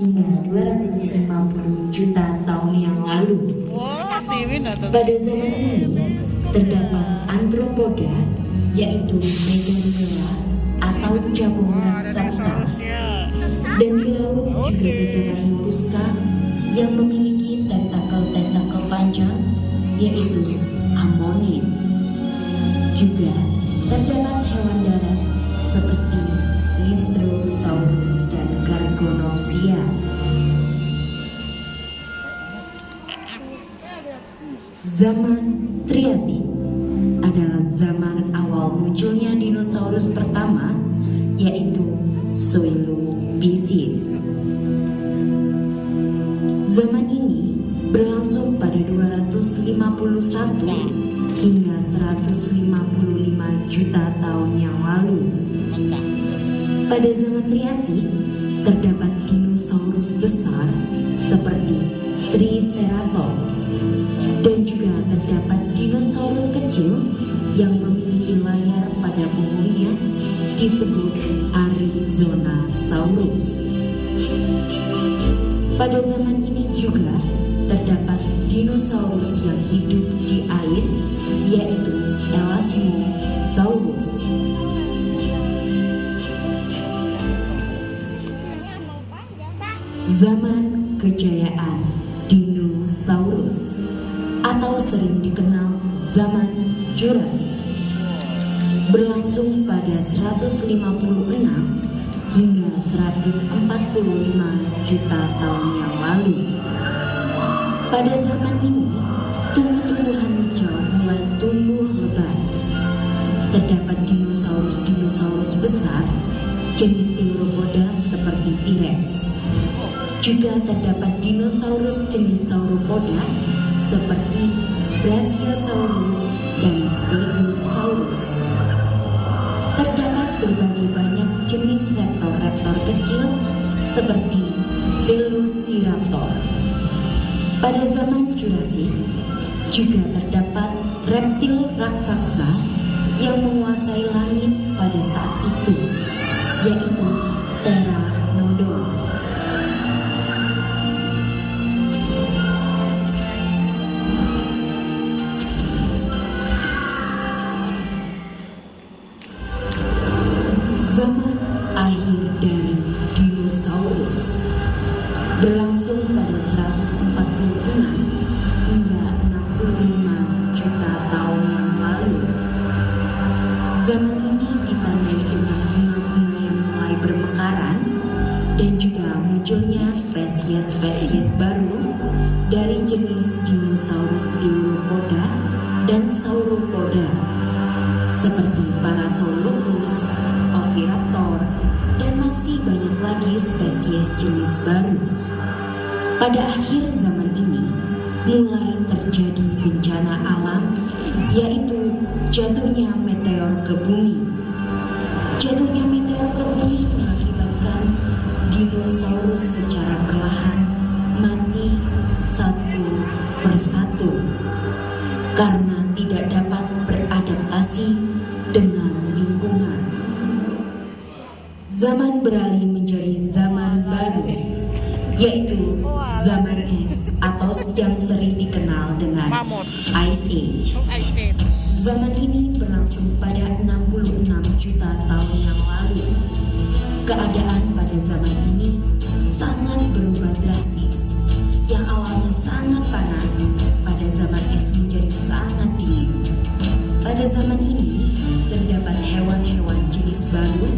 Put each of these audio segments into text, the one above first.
hingga 250 juta tahun yang lalu. Pada zaman ini terdapat antropoda, yaitu megalodon atau capung raksasa, dan di laut juga terdapat moluska yang memiliki tentakel-tentakel panjang, yaitu ammonid. Juga terdapat hewan darat seperti Lystrosaurus dan Gargonopsia. Zaman Triasik adalah zaman awal munculnya dinosaurus pertama, yaitu Coelobusines. Zaman ini berlangsung pada 251 hingga 155 juta tahun yang lalu. Pada zaman Triasik terdapat dinosaurus besar seperti Triceratops, dan juga terdapat dinosaurus kecil yang memiliki layar pada punggungnya disebut Arizonasaurus. Pada zaman ini juga terdapat dinosaurus yang hidup di air, yaitu Elasmosaurus. Zaman kejayaan dinosaurus atau sering dikenal zaman Jurassik berlangsung pada 156 hingga 145 juta tahun yang lalu. Pada zaman ini, tumbuh-tumbuhan hijau mulai tumbuh lebat. Terdapat dinosaurus besar jenis Theropoda seperti T-Rex. Juga terdapat dinosaurus jenis Sauropoda seperti Brachiosaurus dan Stegosaurus. Terdapat berbagai banyak jenis reptor-reptor kecil seperti Velociraptor. Pada zaman Jurassik juga terdapat reptil raksasa yang menguasai langit pada saat itu, yaitu Pteranodon. Zaman akhir dari dinosaurus berlangsung pada 146 hingga 65 juta tahun yang lalu. Zaman ini ditandai dengan bunga-bunga yang mulai bermekaran dan juga munculnya spesies-spesies baru dari jenis dinosaurus Theropoda dan Sauropoda seperti Parasaurolophus, Oviraptor, dan masih banyak lagi spesies jenis baru. Pada akhir zaman ini, mulai terjadi bencana alam, yaitu jatuhnya meteor ke bumi. Jatuhnya meteor ke bumi mengakibatkan dinosaurus secara perlahan mati satu persatu karena tidak dapat beradaptasi dengan lingkungan. Zaman beralih menjadi zaman baru, yaitu zaman es atau yang sering dikenal dengan Ice Age. Zaman ini berlangsung pada 66 juta tahun yang lalu. Keadaan pada zaman ini sangat berubah drastis. Yang awalnya sangat panas, pada zaman es menjadi sangat dingin. Pada zaman ini terdapat hewan-hewan jenis baru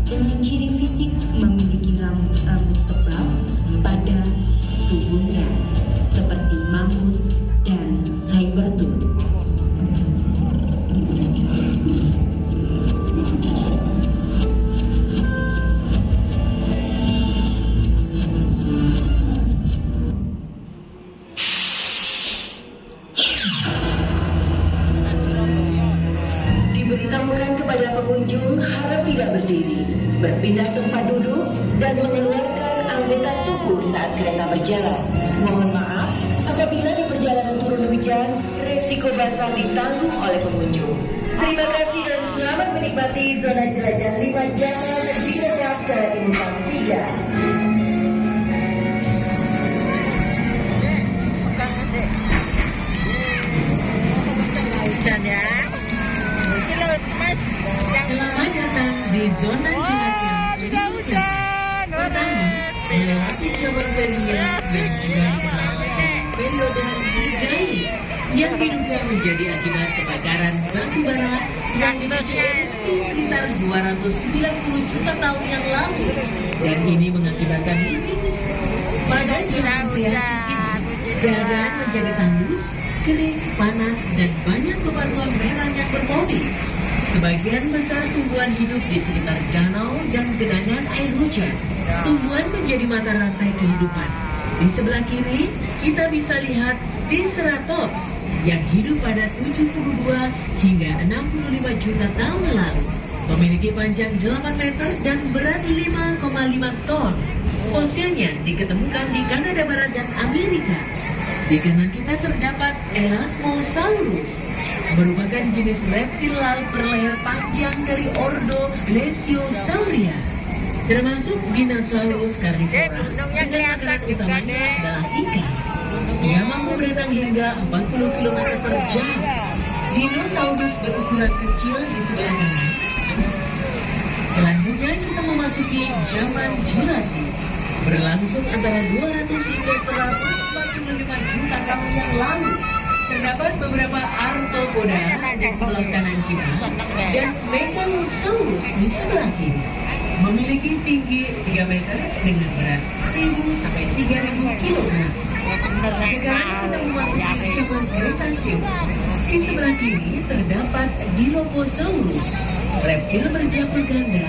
dengan ciri fisik memiliki rambut tebal pada tubuhnya seperti mamut dan sabertooth. Diberitahukan kepada pengunjung harap tidak berdiri, berpindah tempat duduk, dan mengeluarkan anggota tubuh saat kereta berjalan. Mohon maaf, apabila di perjalanan turun hujan, resiko basah ditanggung oleh pengunjung. Terima kasih dan selamat menikmati zona jelajah 5 Jalan Binatang Jalan Timur 3. zaman Persia dan juga dikenal dengan periode Hidayah yang diduga menjadi akibat kebakaran batu bara yang dipicu erupsi sekitar 290 juta tahun yang lalu, dan ini mengakibatkan pada zaman Triasik ini keadaan menjadi tandus, kering, panas, dan banyak bebatuan merah yang berpori. Sebagian besar tumbuhan hidup di sekitar danau dan genangan air hujan. Tumbuhan menjadi mata rantai kehidupan. Di sebelah kiri, kita bisa lihat Triceratops yang hidup pada 72 hingga 65 juta tahun lalu. Memiliki panjang 8 meter dan berat 5,5 ton. Fosilnya diketemukan di Kanada Barat dan Amerika. Di kanan kita terdapat Elasmosaurus, merupakan jenis reptil laut berleher panjang dari ordo Plesiosauria, termasuk dinosaurus karnivora dengan makanan utamanya adalah ikan. Ia mampu berenang hingga 40 km per jam. Dinosaurus berukuran kecil di sebelah kanan. Selanjutnya kita memasuki zaman Jurassic, berlangsung antara 200 hingga 145 juta tahun yang lalu. Terdapat beberapa arthropoda di sebelah kanan kita dan Megalosaurus di sebelah kiri. Memiliki tinggi 3 meter dengan berat 1000 sampai 3000 kg. Sekarang kita memasuki zaman Cretaceous. Di sebelah kiri terdapat Dilophosaurus, reptil berjangkau ganda,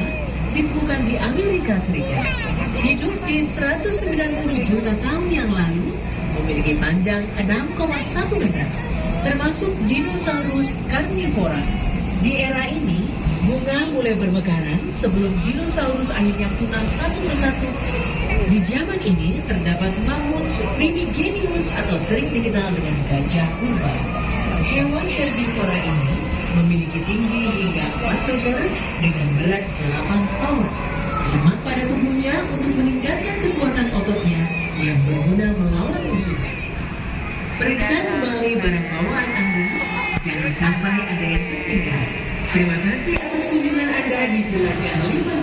ditemukan di Amerika Serikat. Hidup di 190 juta tahun yang lalu, memiliki panjang 6,1 meter, termasuk dinosaurus karnivora. Di era ini, bunga mulai bermekaran sebelum dinosaurus akhirnya punah satu persatu. Di zaman ini terdapat Mammuthus primigenius atau sering dikenal dengan gajah purba. Hewan herbivora ini memiliki tinggi hingga 4 meter dengan berat 8 ton. Lemak pada tubuhnya untuk meningkatkan kekuatan ototnya yang berguna melawan musuh. Periksa kembali barang bawaan Anda, jangan sampai ada yang tertinggal. Terima kasih atas kunjungan Anda di Jelajah 5